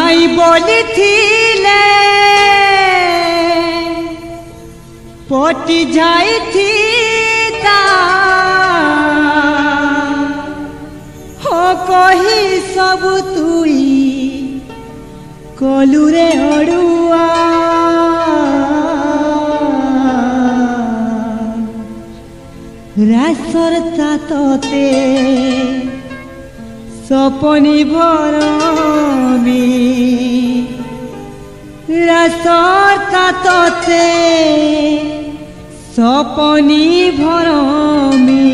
नाई बोली थीले पटी जाई थी ता हो कही सब तुई कलु रे अड़ुआ रासर तातते सपनी भरमी रासर तातते सपनी भरमी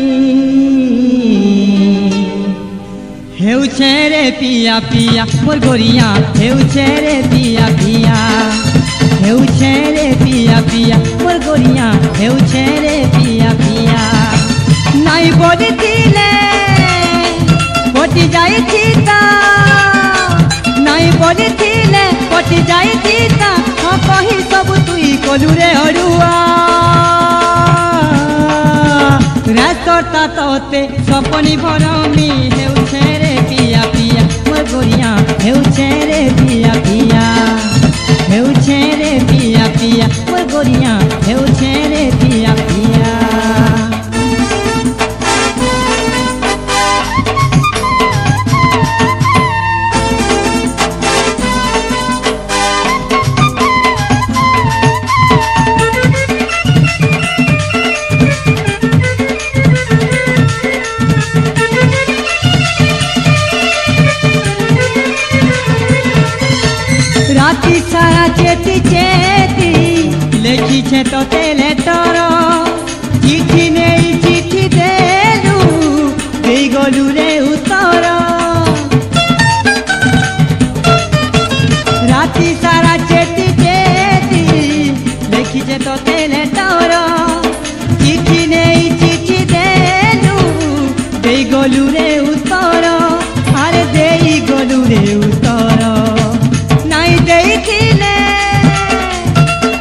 हेउछे रे पिया पिया मोर गोरिया हेउछे रे पिया पिया हेउछे रे पिया पिया मोर गोरिया हेउछे रे पिया पिया नाई बोली थिले पटी जाई थी ता नाई बोली थिले पटी जाई थी ता हाँ कही सब तुई कलु रे अड़ुआ रास्तर तातते सपनी भरमी हेउछे रे पिया पिया मोर गोरिया हेउछे रे पिया पिया हेउछे रे पिया पिया मोर गोरिया हेउछे रे पिया पिया राती सारा चेती चेती लेखी छे तो तेले तोरो चिठी नहीं चिठी देलू दे गलू रे उतर राती सारा चेती चेती लेखी छे तो तेले तोरो चिठी नहीं चिठी देलू दे गलू रे उतर अरे दे गलू रे उतर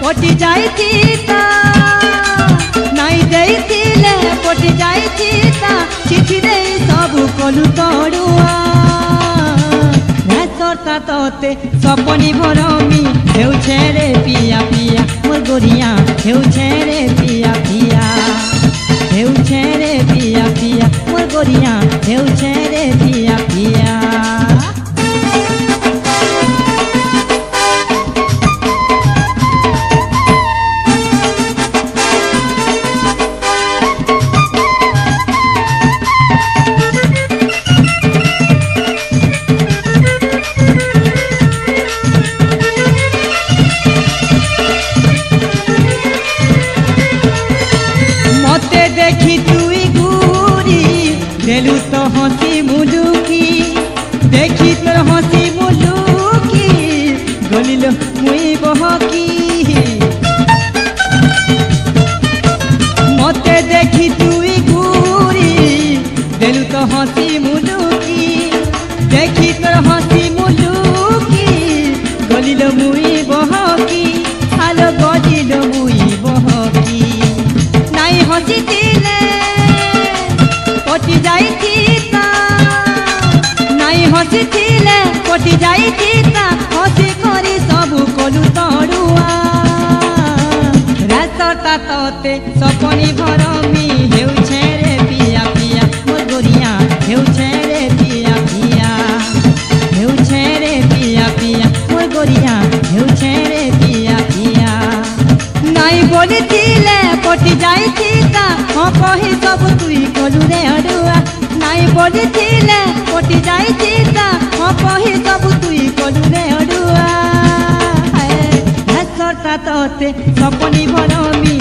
पटी जाई थी ता नाई देई थिले पटी जाई थी ता चिठी देई सब कलु तड़ुआ रासर तातते सपनी भरमी हेउछे रे पिया पिया मोर गोरिया हेउछे रे पिया पिया हेउछे रे पिया पिया मोर गोरिया हेउछे रे पिया पिया देखी तुई गुरी देलू तो हंसी मुलुकी देखी तोर हंसी मुलुकी गलिल मुई बहकी मते देखी तुई गुरी देलू तो हंसी मुलुकी देखी तोर हंसी मुलुकी गलिल मुई बहकी आलो गलिल मुई बहकी नाई हंसी थिले पटी जाई थी ता नाई हंसी थिले पटी जाई थी ता हंसी करी सब कलु तड़ुआ रासर तातते सपनी भरमी हेउछे रे पिया पिया मोर गोरिया हेउछे रे पिया पिया हेउछे रे पिया पिया मोर गोरिया हेउछे रे पिया पिया नाई बोली थिले पटी जाई थी ता हाँ कही सब तुई कलु रे अड़ुआ नाई बोली थिले पटी जाई थी ता हाँ कही सब तुई कलु रे अड़ुआ रासर तातते सपनी भरमी